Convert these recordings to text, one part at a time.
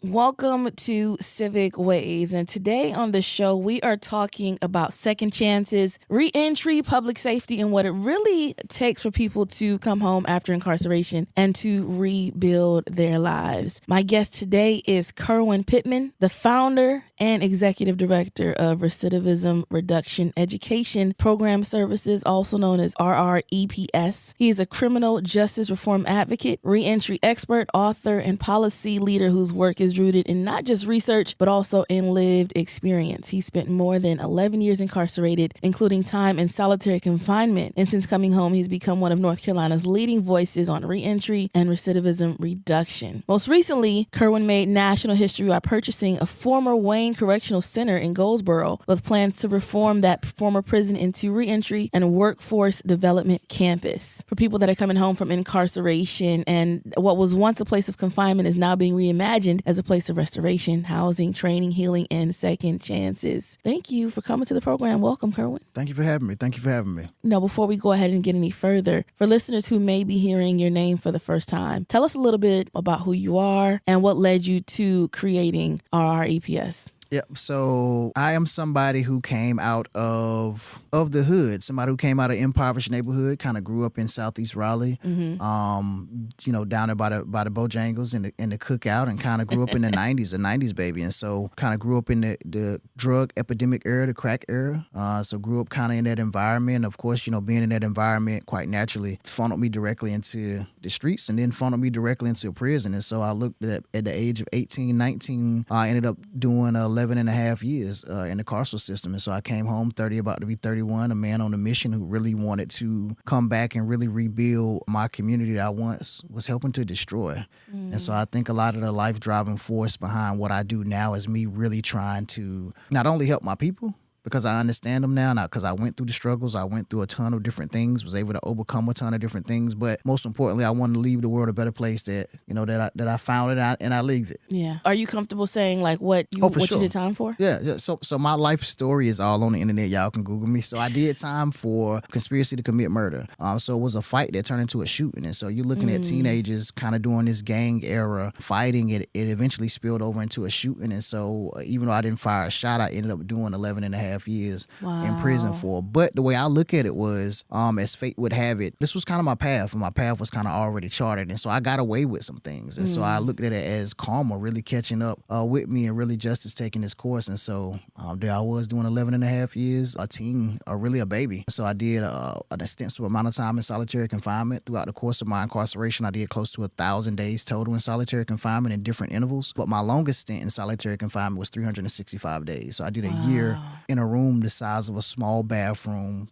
Welcome to Civic Waves, and today on the show we are talking about second chances, reentry, public safety, and what it really takes for people to come home after incarceration and to rebuild their lives. My guest today is Kerwin Pittman, the founder and executive director of Recidivism Reduction Education Program Services, also known as RREPS. He is a criminal justice reform advocate, reentry expert, author, and policy leader whose work is rooted in not just research, but also in lived experience. He spent more than 11 years incarcerated, including time in solitary confinement. And since coming home, he's become one of North Carolina's leading voices on reentry and recidivism reduction. Most recently, Kerwin made national history by purchasing a former Wayne Correctional Center in Goldsboro with plans to reform that former prison into reentry and workforce development campus. For people that are coming home from incarceration, and what was once a place of confinement is now being reimagined as a place of restoration, housing, training, healing, and second chances. Thank you for coming to the program. Welcome, Kerwin. Thank you for having me. Now, before we go ahead and get any further, for listeners who may be hearing your name for the first time, tell us a little bit about who you are and what led you to creating RREPS. Yep. So I am somebody who came out of the hood, somebody who came out of impoverished neighborhood, kind of grew up in Southeast Raleigh, down there by the Bojangles in the cookout, and kind of grew up in the 90s, a 90s baby. And so kind of grew up in the drug epidemic era, the crack era. So grew up kind of in that environment. Of course, being in that environment quite naturally funneled me directly into the streets, and then funneled me directly into a prison. And so I looked at the age of 18, 19, I ended up doing 11 and a half years in the carceral system. And so I came home 30, about to be 31, a man on a mission who really wanted to come back and really rebuild my community that I once was helping to destroy. And so I think a lot of the life driving force behind what I do now is me really trying to not only help my people, because I understand them now, because I went through the struggles, I went through a ton of different things, was able to overcome a ton of different things. But most importantly, I wanted to leave the world a better place that I found it and I leave it. Yeah. Are you comfortable saying like what you did time for? Yeah. So my life story is all on the internet. Y'all can Google me. So I did time for conspiracy to commit murder. So it was a fight that turned into a shooting. And so you're looking at teenagers kind of doing this gang era fighting. It eventually spilled over into a shooting. And so even though I didn't fire a shot, I ended up doing 11 and a half years in prison for. But the way I look at it was, as fate would have it, this was kind of my path, and my path was kind of already charted. And so I got away with some things. And so I looked at it as karma really catching up with me, and really justice taking its course. And so there I was doing 11 and a half years, a teen, really a baby. So I did an extensive amount of time in solitary confinement. Throughout the course of my incarceration, I did close to 1,000 days total in solitary confinement in different intervals. But my longest stint in solitary confinement was 365 days. So I did a year in a room the size of a small bathroom,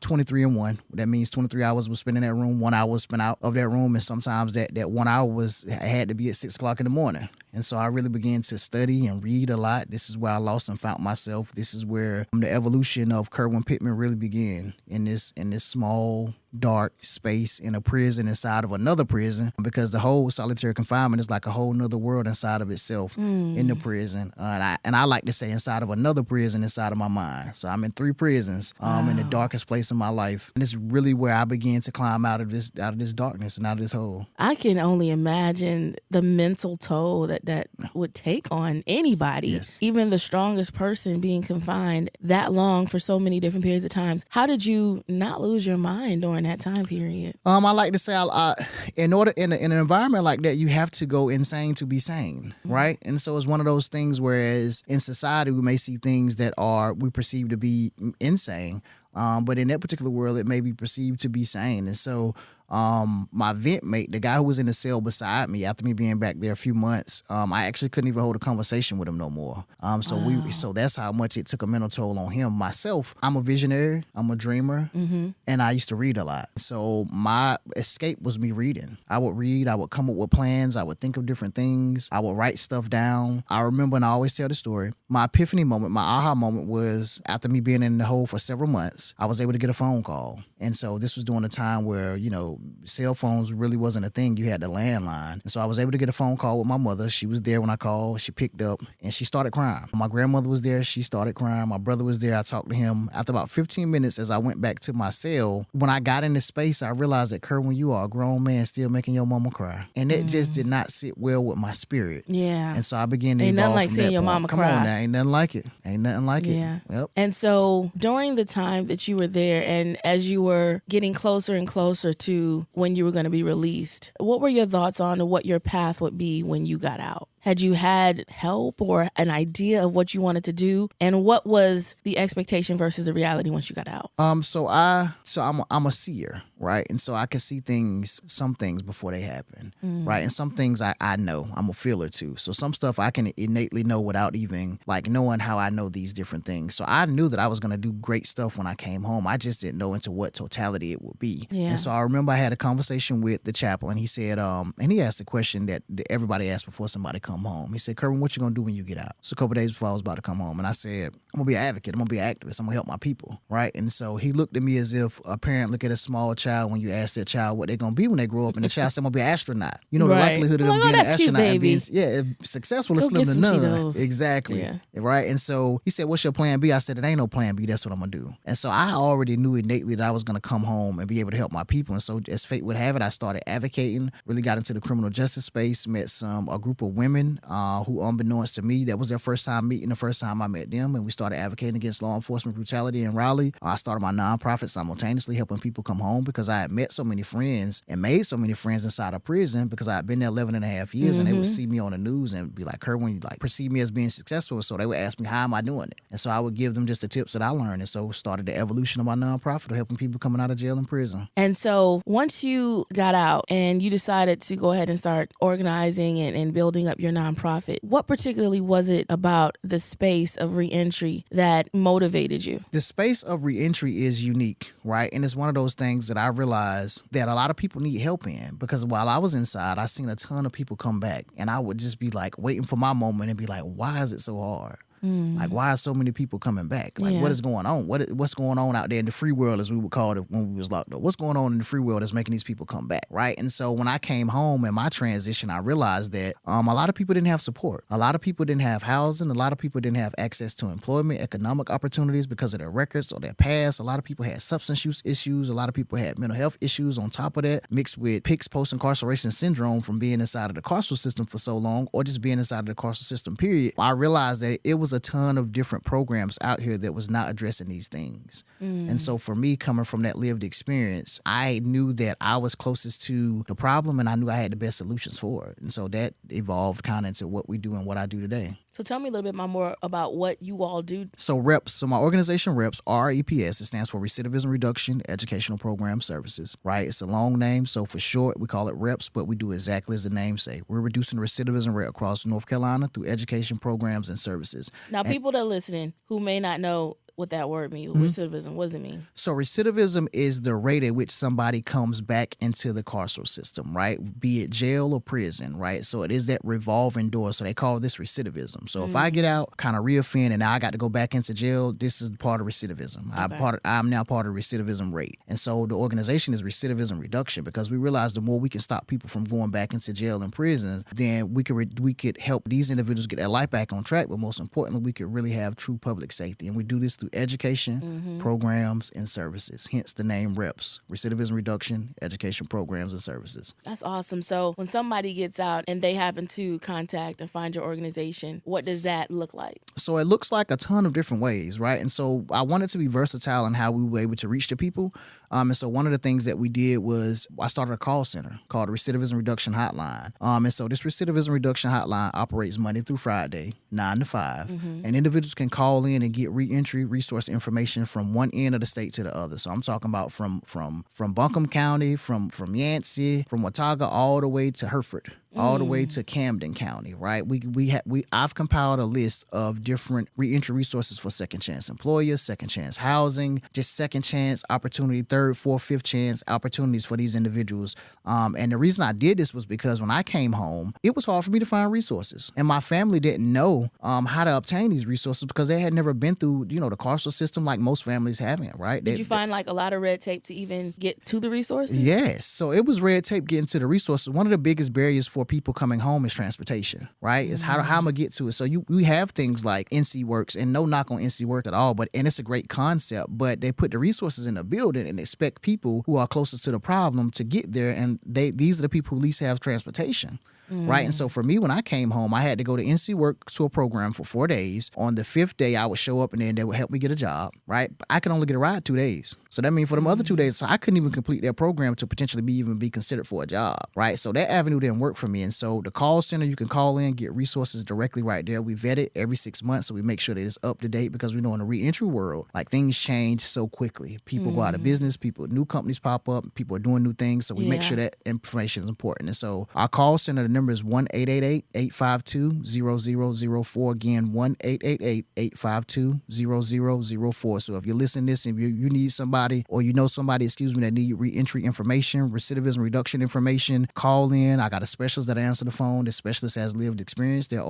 23 in 1. That means 23 hours was spent in that room, 1 hour was spent out of that room, and sometimes that 1 hour had to be at 6 o'clock in the morning. And so I really began to study and read a lot. This is where I lost and found myself. This is where the evolution of Kerwin Pittman really began, in this small, dark space in a prison inside of another prison, because the whole solitary confinement is like a whole nother world inside of itself in the prison. And I like to say inside of another prison inside of my mind. So I'm in 3 prisons in the darkest place in my life. And it's really where I began to climb out of this darkness and out of this hole. I can only imagine the mental toll that would take on anybody, yes. Even the strongest person being confined that long for so many different periods of times. How did you not lose your mind during that time period? I like to say, in an environment like that, you have to go insane to be sane, right? And so it's one of those things, whereas in society we may see things that we perceive to be insane, but in that particular world it may be perceived to be sane. And so my vent mate, the guy who was in the cell beside me, after me being back there a few months, I actually couldn't even hold a conversation with him no more. So that's how much it took a mental toll on him. Myself, I'm a visionary, I'm a dreamer, and I used to read a lot. So my escape was me reading. I would read, I would come up with plans, I would think of different things, I would write stuff down. I remember, and I always tell the story, my epiphany moment, my aha moment was after me being in the hole for several months, I was able to get a phone call. And so this was during a time where, cell phones really wasn't a thing. You had the landline. And so I was able to get a phone call with my mother. She was there when I called. She picked up and she started crying. My grandmother was there. She started crying. My brother was there. I talked to him. After about 15 minutes, as I went back to my cell, when I got in this space, I realized that, Kerwin, you are a grown man still making your mama cry. And that just did not sit well with my spirit. Yeah. And so I began to Ain't evolve nothing like from seeing that your point. mama Come cry. on now. Ain't nothing like it. Ain't nothing like Yeah. it. Yep. And so during the time that you were there and as you were getting closer and closer to when you were going to be released, what were your thoughts on what your path would be when you got out? Had you had help or an idea of what you wanted to do? And what was the expectation versus the reality once you got out? So I'm a seer, right? And so I can see some things before they happen, right? And some things I know. I'm a feeler too. So some stuff I can innately know without even like knowing how I know these different things. So I knew that I was going to do great stuff when I came home. I just didn't know into what totality it would be. Yeah. And so I remember I had a conversation with the chaplain. He said, and he asked a question that everybody asks before somebody come home. He said, Kerwin, what you gonna do when you get out? So a couple of days before I was about to come home, and I said, I'm gonna be an advocate. I'm gonna be an activist. I'm gonna help my people, right? And so he looked at me as if a parent look at a small child when you ask their child what they're gonna be when they grow up, and the child said, I'm gonna be an astronaut. The Right. likelihood of them Oh, being an that's cute, astronaut and baby. being successful is Go slim get to some none. Cheetos. Exactly. Yeah. Right. And so he said, what's your plan B? I said, it ain't no plan B. That's what I'm gonna do. And so I already knew innately that I was gonna come home and be able to help my people. And so as fate would have it, I started advocating, really got into the criminal justice space, met a group of women who, unbeknownst to me, that was their first time meeting, the first time I met them, and we started advocating against law enforcement brutality in Raleigh. I started my nonprofit simultaneously helping people come home because I had met so many friends and made so many friends inside of prison because I had been there 11 and a half years and they would see me on the news and be like, Kerwin, you perceive me as being successful. So they would ask me, how am I doing it? And so I would give them just the tips that I learned. And so started the evolution of my nonprofit of helping people coming out of jail and prison. And so once you got out and you decided to go ahead and start organizing and building up your nonprofit, what particularly was it about the space of reentry that motivated you? The space of reentry is unique, right? And it's one of those things that I realized that a lot of people need help in because while I was inside, I seen a ton of people come back and I would just be like waiting for my moment and be like, why is it so hard? Like, why are so many people coming back? Like, what is going on? What's going on out there in the free world, as we would call it when we was locked up? What's going on in the free world that's making these people come back, right? And so when I came home in my transition, I realized that a lot of people didn't have support. A lot of people didn't have housing. A lot of people didn't have access to employment, economic opportunities because of their records or their past. A lot of people had substance use issues. A lot of people had mental health issues on top of that, mixed with PICS, post-incarceration syndrome from being inside of the carceral system for so long or just being inside of the carceral system, period. I realized that it was a ton of different programs out here that was not addressing these things. And so for me, coming from that lived experience, I knew that I was closest to the problem and I knew I had the best solutions for it. And so that evolved kind of into what we do and what I do today. So tell me a little bit more about what you all do. So REPS, so my organization REPS, REPS, it stands for Recidivism Reduction Educational Program Services, right? It's a long name, so for short, we call it REPS, but we do exactly as the name say. We're reducing recidivism rate across North Carolina through education programs and services. Now, people that are listening who may not know what that word means, recidivism, what does it mean? So recidivism is the rate at which somebody comes back into the carceral system, right? Be it jail or prison, right? So it is that revolving door. So they call this recidivism. So if I get out, kind of reoffend, and now I got to go back into jail, this is part of recidivism. Okay. I'm now part of the recidivism rate. And so the organization is recidivism reduction because we realize the more we can stop people from going back into jail and prison, then we could help these individuals get their life back on track. But most importantly, we could really have true public safety. And we do this through education, programs, and services. Hence the name REPS, Recidivism Reduction, Education Programs and Services. That's awesome. So when somebody gets out and they happen to contact or find your organization, what does that look like? So it looks like a ton of different ways, right? And so I wanted to be versatile in how we were able to reach the people. And so one of the things that we did was I started a call center called the Recidivism Reduction Hotline. And so this Recidivism Reduction Hotline operates Monday through Friday, 9 to 5. And individuals can call in and get reentry resource information from one end of the state to the other. So I'm talking about from Buncombe County, from Yancey, from Watauga, all the way to Hereford. all the way to Camden County, right? I've compiled a list of different reentry resources for second chance employers, second chance housing, just second chance opportunity, third, fourth, fifth chance opportunities for these individuals. And the reason I did this was because when I came home, it was hard for me to find resources, and my family didn't know how to obtain these resources because they had never been through, the carceral system like most families haven't, right? Did you find like a lot of red tape to even get to the resources? Yes. So it was red tape getting to the resources. One of the biggest barriers for people coming home is transportation, right? It's how I'm gonna get to it. So we have things like NC Works, and no knock on NC Work at all, and it's a great concept, but they put the resources in the building and expect people who are closest to the problem to get there, and these are the people who least have transportation. Right. And so for me, when I came home, I had to go to NC Work to a program for 4 days. On the 5th day, I would show up and then they would help me get a job. Right. But I could only get a ride 2 days. So that means for them other 2 days, so I couldn't even complete their program to potentially even be considered for a job. Right. So that avenue didn't work for me. And so the call center, you can call in, get resources directly right there. We vet it every 6 months. So we make sure that it's up to date, because we know in the reentry world, like, things change so quickly. People go out of business, new companies pop up, people are doing new things. So we make sure that information is important. And so our call center, the number is 1-888-852-0004. Again, 1-888-852-0004. So if you're listening to this and you need somebody, or you know somebody, that need reentry information, recidivism reduction information, call in. I got a specialist that answer the phone. This specialist has lived experience. They're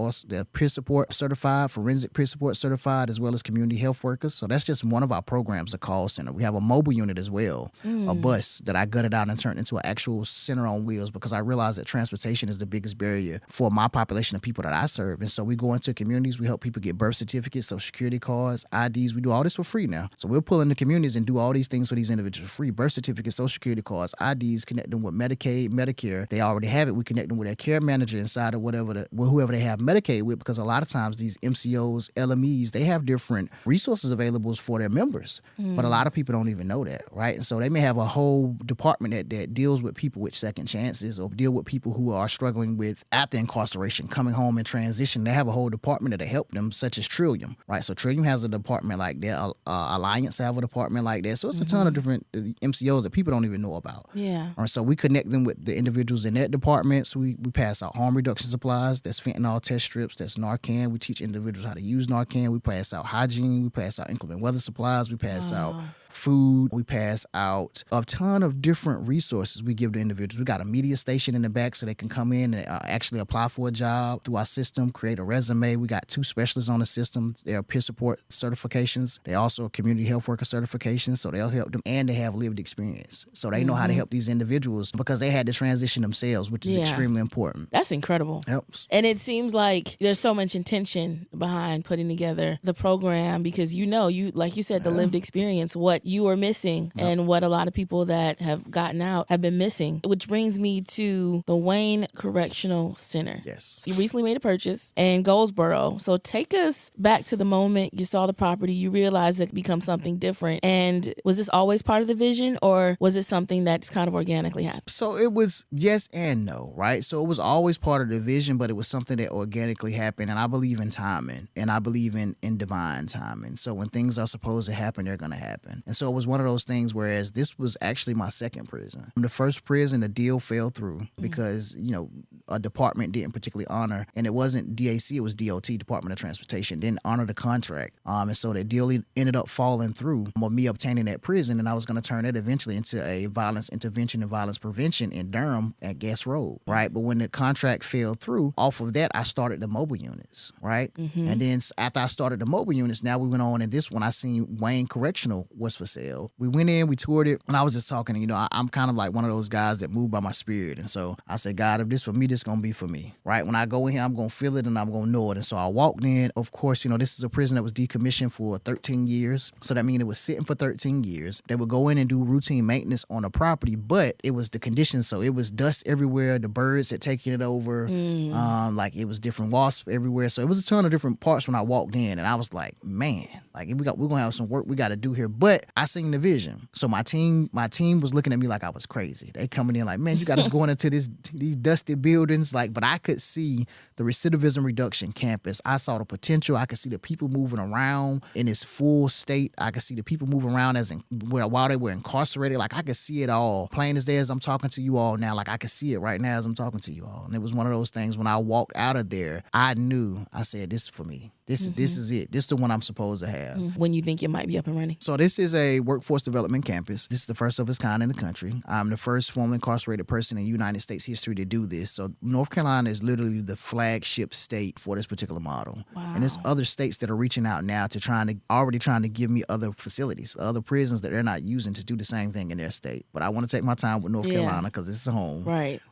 peer support certified, forensic peer support certified, as well as community health workers. So that's just one of our programs, the call center. We have a mobile unit as well, a bus that I gutted out and turned into an actual center on wheels, because I realized that transportation is the biggest barrier for my population of people that I serve. And so we go into communities, we help people get birth certificates, social security cards, IDs. We do all this for free now. So we'll pull into communities and do all these things for these individuals for free. Birth certificates, social security cards, IDs, connect them with Medicaid, Medicare. They already have it. We connect them with their care manager inside of whoever they have Medicaid with, because a lot of times these MCOs, LMEs, they have different resources available for their members. But a lot of people don't even know that, right? And so they may have a whole department that deals with people with second chances, or deal with people who are struggling with after incarceration, coming home and transition. They have a whole department that help them, such as Trillium, right? So Trillium has a department like that. Alliance have a department like that. So it's a ton of different MCOs that people don't even know about. Yeah. All right, so we connect them with the individuals in that department. So we pass out harm reduction supplies. That's fentanyl test strips. That's Narcan. We teach individuals how to use Narcan. We pass out hygiene. We pass out inclement weather supplies. We pass out food. We pass out a ton of different resources we give to individuals. We got a media station in the back so they can come in and actually apply for a job through our system, create a resume. We got 2 specialists on the system. They're peer support certifications. They also are community health worker certifications, so they'll help them, and they have lived experience. So they know how to help these individuals because they had to transition themselves, which is extremely important. That's incredible. Helps. And it seems like there's so much intention behind putting together the program, because you like you said, the lived experience, what you are missing and what a lot of people that have gotten out have been missing, which brings me to the Wayne Correctional Center. Yes. You recently made a purchase in Goldsboro. So take us back to the moment you saw the property, you realized it could become something different. And was this always part of the vision, or was it something that's kind of organically happened? So it was yes and no, right? So it was always part of the vision, but it was something that organically happened. And I believe in timing, and I believe in divine timing. So when things are supposed to happen, they're going to happen. And so it was one of those things, whereas this was actually my second prison. The first prison, the deal fell through because, a department didn't particularly honor, and it wasn't DAC, it was DOT, Department of Transportation, didn't honor the contract. And so that deal ended up falling through of me obtaining that prison, and I was going to turn it eventually into a violence intervention and violence prevention in Durham at Guest Road, right? But when the contract fell through, off of that, I started the mobile units, right? And then after I started the mobile units, now we went on, and this one I seen Wayne Correctional was for sale. We went in, we toured it, and I was just talking, I'm kind of like one of those guys that move by my spirit. And so I said, God, if this for me, this going to be for me, right? When I go in here, I'm going to feel it and I'm going to know it. And so I walked in. Of course, this is a prison that was decommissioned for 13 years. So that means it was sitting for 13 years. They would go in and do routine maintenance on the property, but it was the conditions. So it was dust everywhere. The birds had taken it over. Like it was different wasps everywhere. So it was a ton of different parts when I walked in. And I was like, man, like we're going to have some work we got to do here. But I seen the vision. So my team was looking at me like I was crazy. They coming in like, man, you got us going into these dusty buildings. Like, but I could see the recidivism reduction campus. I saw the potential. I could see the people moving around in its full state. I could see the people moving around while they were incarcerated. Like, I could see it all. Plain as day as I'm talking to you all now. Like, I could see it right now as I'm talking to you all. And it was one of those things when I walked out of there, I knew, I said, this is for me. This is it. This is the one I'm supposed to have. When you think it might be up and running? So this is a workforce development campus. This is the first of its kind in the country. I'm the first formerly incarcerated person in United States history to do this. So North Carolina is literally the flagship state for this particular model. Wow. And there's other states that are reaching out now to already trying to give me other facilities, other prisons that they're not using to do the same thing in their state. But I want to take my time with North Carolina because this is home.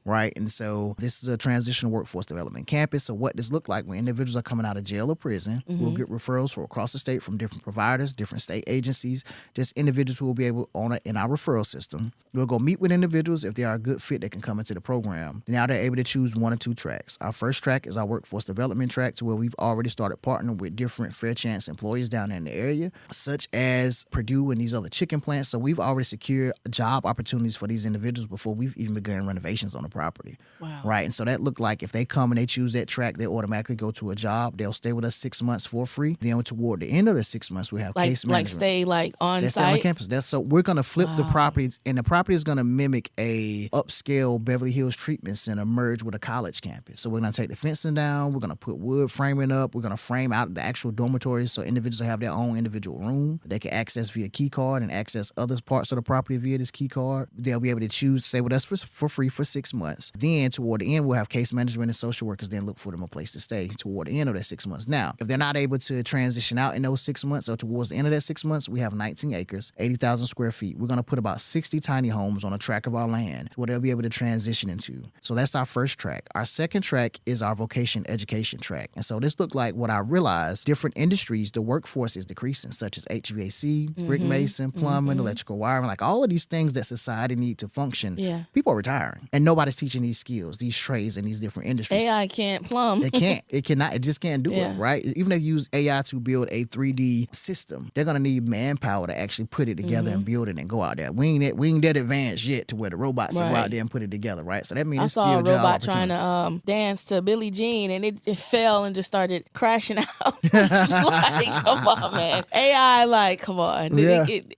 Right. And so this is a transitional workforce development campus. So what this look like when individuals are coming out of jail or prison, we'll get referrals from across the state from different providers, different state agencies, just individuals who will be able in our referral system. We'll go meet with individuals. If they are a good fit, they can come into the program. Now they're able to choose one or two tracks. Our first track is our workforce development track, to where we've already started partnering with different fair chance employers down in the area, such as Purdue and these other chicken plants. So we've already secured job opportunities for these individuals before we've even begun renovations on the property. Wow. Right. And so that looked like if they come and they choose that track, they automatically go to a job. They'll stay with us 6 months for free. Then toward the end of the 6 months, we have case management. Like stay on They're site? Stay on campus. So we're going to flip the properties, and the property is going to mimic a upscale Beverly Hills treatment center merged with a college campus. So we're going to take the fencing down. We're going to put wood framing up. We're going to frame out the actual dormitories so individuals will have their own individual room. They can access via key card and access other parts of the property via this key card. They'll be able to choose to stay with us for free for 6 months. Then toward the end, we'll have case management and social workers then look for them a place to stay toward the end of that 6 months. Now, if they're not able to transition out in those 6 months or towards the end of that 6 months, we have 19 acres, 80,000 square feet. We're going to put about 60 tiny homes on a tract of our land where they'll be able to transition into. So that's our first track. Our second track is our vocation education track. And so this looked like what I realized, different industries, the workforce is decreasing, such as HVAC, brick mason, plumbing, electrical wiring, like all of these things that society need to function. Yeah. People are retiring and nobody's teaching these skills, these trades in these different industries. AI can't plumb. It can't. It cannot. It just can't do it, right? Even if you use AI to build a 3D system, they're going to need manpower to actually put it together and build it and go out there. We ain't that advanced yet to where the robots will go out there and put it together, right? So that means it's still I saw a job robot trying to dance to Billie Jean, and it fell and just started crashing out. Like, come on, man. AI, like, come on.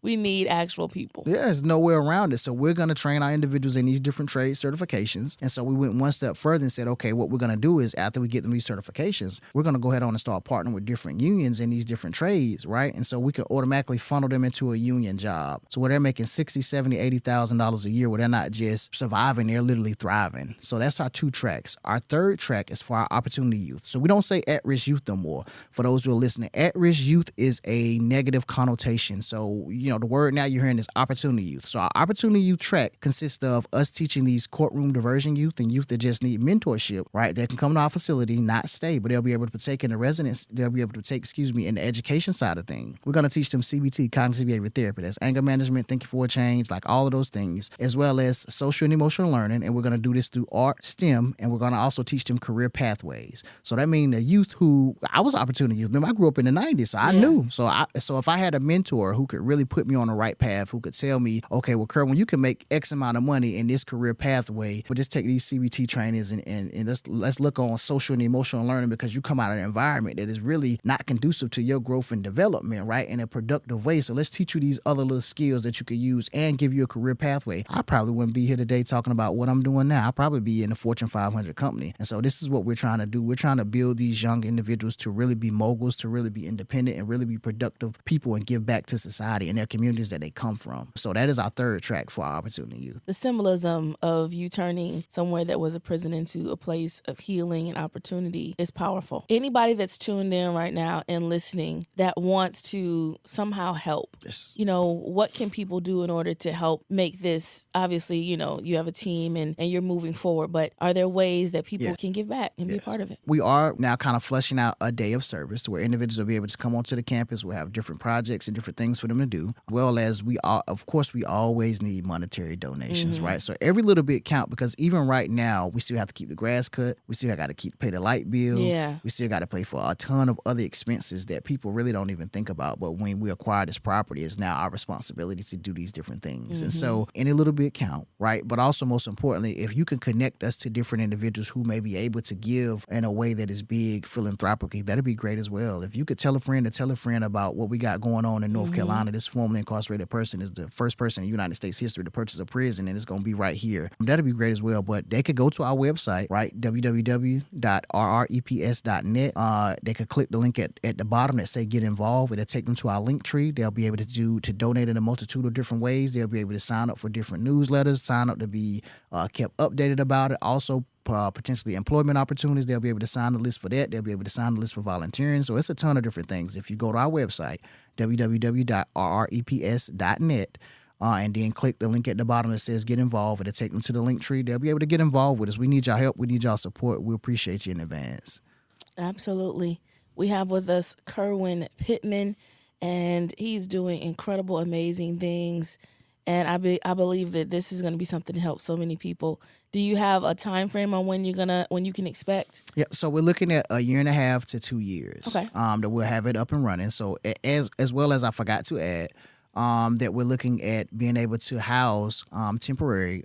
We need actual people. Yeah, there's no way around it. So we're going to train our individuals in these different trade certifications. And so we went one step further and said, okay, what we're going to do is after we get them these certifications, we're going to go ahead on and start partnering with different unions in these different trades, right? And so we can automatically funnel them into a union job. So where they're making $60,000, $70,000, $80,000 a year, where they're not just surviving, they're literally thriving. So that's our two tracks. Our third track is for our opportunity youth. So we don't say at-risk youth no more. For those who are listening, at-risk youth is a negative connotation. So, the word now you're hearing is opportunity youth. So our opportunity youth track consists of us teaching these courtroom diversion youth and youth that just need mentorship, right? They can come to our facility, not stay, but they'll be able to partake in the residence. They'll be able to take, in the education side of things. We're going to teach them CBT, cognitive behavior therapy. That's anger management, thinking for a change, like all of those things, as well as social and emotional learning. And we're going to do this through art, STEM, and we're going to also teach them career pathways. So that means the youth I was opportunity youth. Remember, I grew up in the 90s, so I knew. So if I had a mentor who could really put me on the right path, who could tell me, okay, well, Kerwin, you can make X amount of money in this career pathway, but just take these CBT trainings and let's look on social and emotional learning, because you come out of an environment that is really not conducive to your growth and development, right, in a productive way. So let's teach you these other little skills that you could use and give you a career pathway. I probably wouldn't be here today talking about what I'm doing now. I'd probably be in a Fortune 500 company. And so this is what we're trying to do. We're trying to build these young individuals to really be moguls, to really be independent and really be productive people and give back to society and their communities that they come from. So that is our third track for our opportunity youth. The symbolism of you turning somewhere that was a prison into a place of healing and opportunity is powerful. Anybody that's tuned in right now and listening that wants to somehow help, what can people do in order to help make this? Obviously, you have a team and you're moving forward, but are there ways that people can give back and be a part of it? We are now kind of fleshing out a day of service to where individuals will be able to come onto the campus. We'll have different projects and different things for them to do, well as we always need monetary donations, right? So every little bit count, because even right now, we still have to keep the grass cut. We still got to pay the light bill. Yeah. We still got to pay for ton of other expenses that people really don't even think about. But when we acquire this property, it's now our responsibility to do these different things. And so any little bit count, right? But also, most importantly, if you can connect us to different individuals who may be able to give in a way that is big philanthropically, that'd be great as well. If you could tell a friend to tell a friend about what we got going on in North Carolina, this formerly incarcerated person is the first person in United States history to purchase a prison, and it's going to be right here. That'd be great as well. But they could go to our website, right? www.rreps.net. They could click the link at the bottom that say get involved. It'll take them to our link tree. They'll be able to donate in a multitude of different ways. They'll be able to sign up for different newsletters, sign up to be kept updated about it. Also, potentially employment opportunities. They'll be able to sign the list for that. They'll be able to sign the list for volunteering. So it's a ton of different things. If you go to our website, www.rreps.net, and then click the link at the bottom that says get involved, it'll take them to the link tree. They'll be able to get involved with us. We need y'all help. We need y'all support. We appreciate you in advance. Absolutely. We have with us Kerwin Pittman, and he's doing incredible, amazing things. And I believe that this is going to be something to help so many people. Do you have a time frame on when you can expect? Yeah, so we're looking at 1.5 to 2 years. Okay. That we'll have it up and running. So as well as I forgot to add, that we're looking at being able to house temporary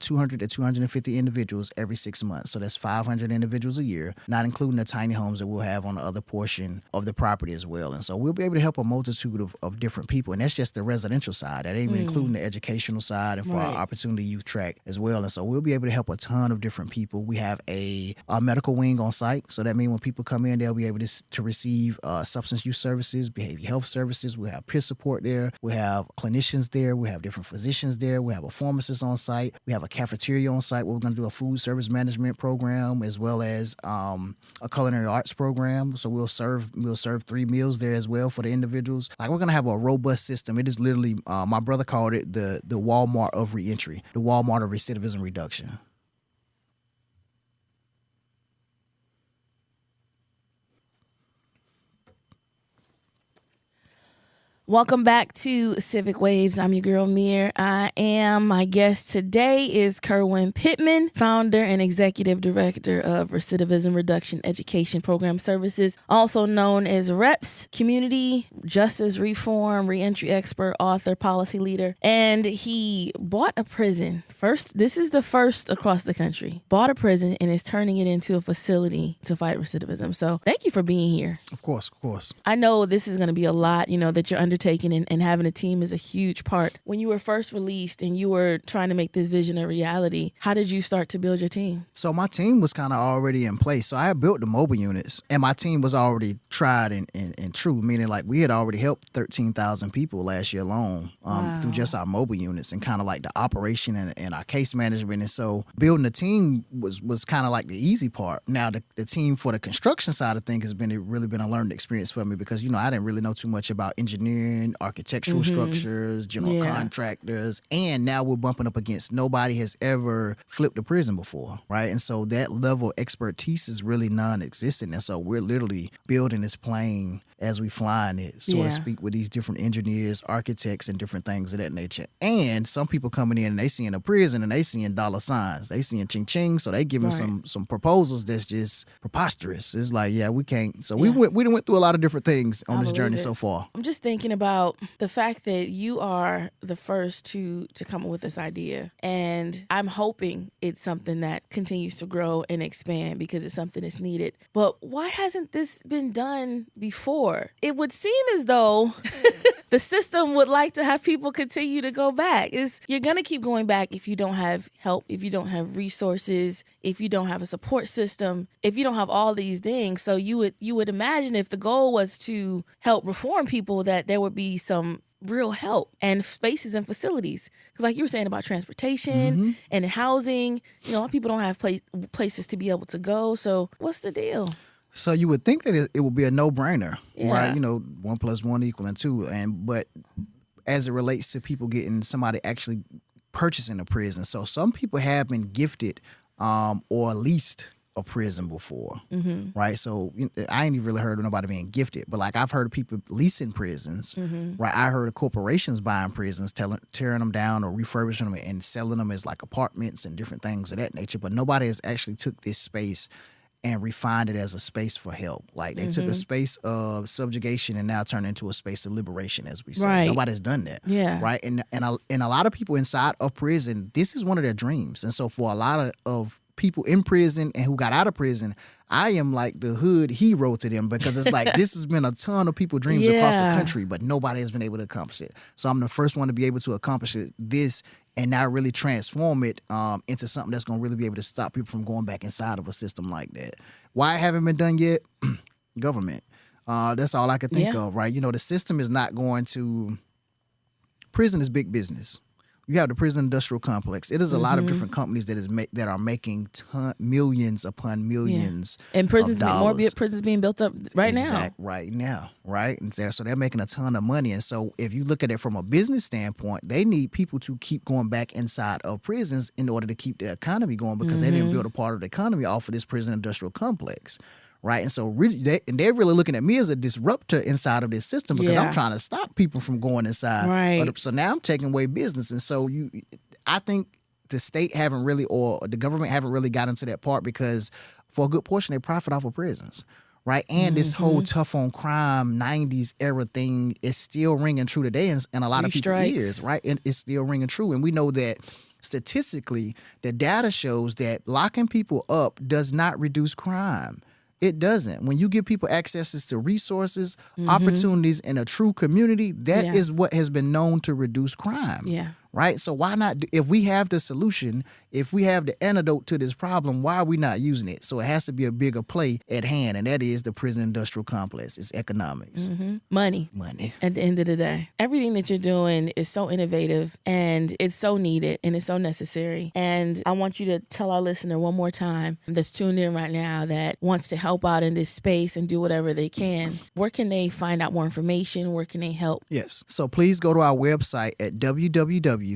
200 to 250 individuals every 6 months. So that's 500 individuals a year, not including the tiny homes that we'll have on the other portion of the property as well. And so we'll be able to help a multitude of different people. And that's just the residential side. That ain't even including the educational side and for our Opportunity Youth Track as well. And so we'll be able to help a ton of different people. We have a medical wing on site. So that means when people come in, they'll be able to receive substance use services, behavior health services. We have peer support there. We have clinicians there. We have different physicians there. We have a pharmacist on site. We have a cafeteria on site where we're going to do a food service management program as well as a culinary arts program. So we'll serve 3 meals there as well for the individuals. Like, we're going to have a robust system. It is literally, my brother called it the Walmart of reentry, the Walmart of recidivism reduction. Welcome back to Civic Waves. I'm your girl, Mir.I.am. My guest today is Kerwin Pittman, founder and executive director of Recidivism Reduction Education Program Services, also known as REPS, community justice reform, reentry expert, author, policy leader. And he bought a prison. This is the first across the country. Bought a prison and is turning it into a facility to fight recidivism. So thank you for being here. Of course. I know this is going to be a lot, that you're undertaking, and having a team is a huge part. When you were first released and you were trying to make this vision a reality, how did you start to build your team? So my team was kind of already in place. So I had built the mobile units, and my team was already tried and true, meaning like we had already helped 13,000 people last year alone through just our mobile units and kind of like the operation and our case management. And so building the team was kind of like the easy part. Now the team for the construction side of things has really been a learning experience for me because, I didn't really know too much about engineering, architectural structures, general contractors, and now we're bumping up against nobody has ever flipped a prison before, right? And so that level of expertise is really non-existent. And so we're literally building this plane as we flying it, so to speak, with these different engineers, architects, and different things of that nature. And some people coming in and they seeing a prison and they seeing dollar signs. They seeing ching-ching, so they giving some proposals that's just preposterous. It's like, we can't. So we went through a lot of different things on this journey so far. I'm just thinking about the fact that you are the first to come up with this idea. And I'm hoping it's something that continues to grow and expand because it's something that's needed. But why hasn't this been done before? It would seem as though the system would like to have people continue to go back. You're going to keep going back if you don't have help, if you don't have resources, if you don't have a support system, if you don't have all these things. So you would imagine if the goal was to help reform people, that there would be some real help and spaces and facilities. Because like you were saying about transportation and housing, a lot of people don't have places to be able to go. So what's the deal? So you would think that it would be a no-brainer, right? 1 + 1 = 2. But as it relates to people getting somebody actually purchasing a prison, so some people have been gifted or leased a prison before, right? So I ain't even really heard of nobody being gifted, but like I've heard of people leasing prisons, right? I heard of corporations buying prisons, tearing them down or refurbishing them and selling them as like apartments and different things of that nature. But nobody has actually took this space and refined it as a space for help. Like they took a space of subjugation and now turned it into a space of liberation, as we say. Right. Nobody's done that. Yeah. Right. And a lot of people inside of prison, this is one of their dreams. And so for a lot of people in prison and who got out of prison, I am like the hood hero to them, because it's like this has been a ton of people's dreams across the country, but nobody has been able to accomplish it. So I'm the first one to be able to accomplish this and now really transform it into something that's going to really be able to stop people from going back inside of a system like that. Why it haven't been done yet? Government. That's all I could think of, right? You know, the system is not going to... Prison is big business. You have the prison industrial complex. It is a lot of different companies that are making millions upon millions and prisons, of dollars. more prisons being built up right now. Right now, right? And so they're making a ton of money. And so if you look at it from a business standpoint, they need people to keep going back inside of prisons in order to keep the economy going, because they didn't build a part of the economy off of this prison industrial complex. Right. And so really, they're really looking at me as a disruptor inside of this system, because I'm trying to stop people from going inside. Right. So now I'm taking away business. And so I think the state haven't really, or the government haven't really got into that part, because for a good portion, they profit off of prisons. Right. And this whole tough on crime 90s era thing is still ringing true today in a lot of people's ears. Right. And it's still ringing true. And we know that statistically, the data shows that locking people up does not reduce crime. It doesn't. When you give people access to resources, opportunities, and a true community, that is what has been known to reduce crime. Yeah. Right? So why not, if we have the solution, if we have the antidote to this problem, why are we not using it? So it has to be a bigger play at hand, and that is the prison industrial complex. It's economics. Money. At the end of the day. Everything that you're doing is so innovative, and it's so needed, and it's so necessary. And I want you to tell our listener one more time that's tuned in right now that wants to help out in this space and do whatever they can. Where can they find out more information? Where can they help? Yes. So please go to our website at www.rreps.net.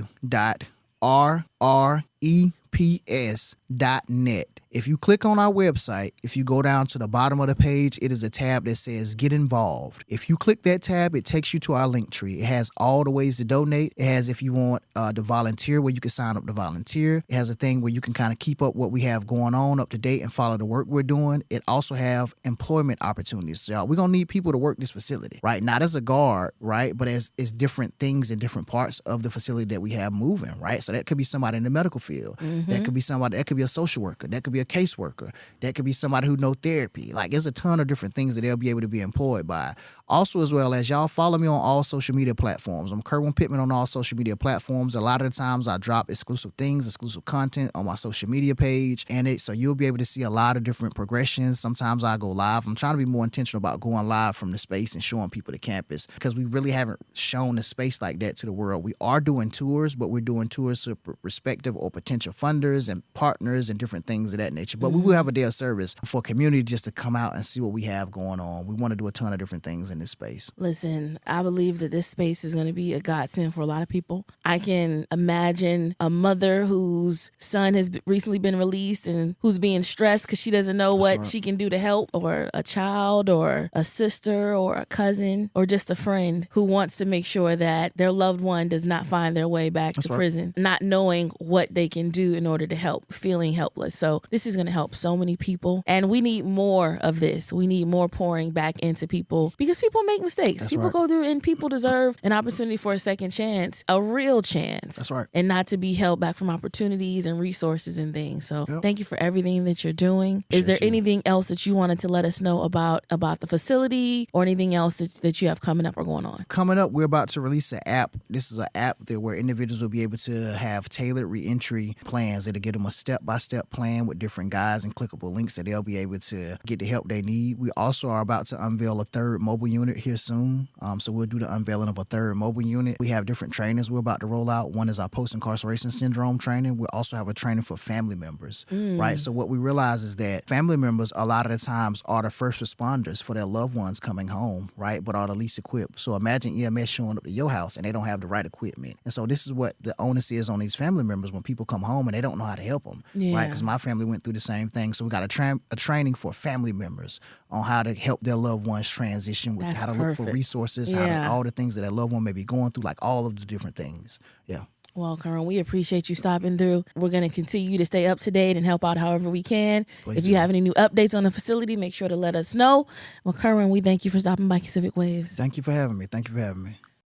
If you click on our website, if you go down to the bottom of the page, it is a tab that says Get Involved. If you click that tab, it takes you to our link tree. It has all the ways to donate. It has, if you want to volunteer, where you can sign up to volunteer. It has a thing where you can kind of keep up what we have going on up to date and follow the work we're doing. It also have employment opportunities. So we're going to need people to work this facility, right? Not as a guard, right? But as different things in different parts of the facility that we have moving, right? So that could be somebody in the medical field. That could be somebody, that could be a social worker. That could be a caseworker. That could be somebody who knows therapy. Like, there's a ton of different things that they'll be able to be employed by. Also, as well as y'all follow me on all social media platforms. I'm Kerwin Pittman on all social media platforms. A lot of the times I drop exclusive things, exclusive content on my social media page. And so you'll be able to see a lot of different progressions. Sometimes I go live. I'm trying to be more intentional about going live from the space and showing people the campus, because we really haven't shown the space like that to the world. We are doing tours, but we're doing tours to prospective or potential funders and partners and different things of that nature. But we will have a day of service for community just to come out and see what we have going on. We want to do a ton of different things in this space. Listen, I believe that this space is going to be a godsend for a lot of people. I can imagine a mother whose son has recently been released and who's being stressed because she doesn't know what she can do to help, or a child or a sister or a cousin or just a friend who wants to make sure that their loved one does not find their way back to prison, not knowing what they can do in order to help, feeling helpless. So this is going to help so many people, and we need more of this. We need more pouring back into people, because people make mistakes. People go through, and people deserve an opportunity for a second chance, a real chance. That's right. And not to be held back from opportunities and resources and things. So thank you for everything that you're doing. Is there anything else that you wanted to let us know about the facility, or anything else that you have coming up or going on? Coming up, we're about to release an app. This is an app where individuals will be able to have tailored reentry plans that'll give them a step-by-step plan with different guides and clickable links that they'll be able to get the help they need. We also are about to unveil a third mobile unit here soon. So we'll do the unveiling of a third mobile unit. We have different trainings we're about to roll out. One is our post-incarceration syndrome training. We also have a training for family members, right? So what we realize is that family members a lot of the times are the first responders for their loved ones coming home, right? But are the least equipped. So imagine EMS showing up to your house and they don't have the right equipment. And so this is what the onus is on these family members when people come home and they don't know how to help them, right? Because my family went through the same thing. So we got a training for family members on how to help their loved ones transition, with how to look for resources, how to, all the things that their loved one may be going through, like all of the different things. Yeah. Well, Kerwin, we appreciate you stopping through. We're going to continue to stay up to date and help out however we can. Please if do. you have any new updates on the facility, make sure to let us know. Well, Kerwin, we thank you for stopping by Civic Waves. Thank you for having me.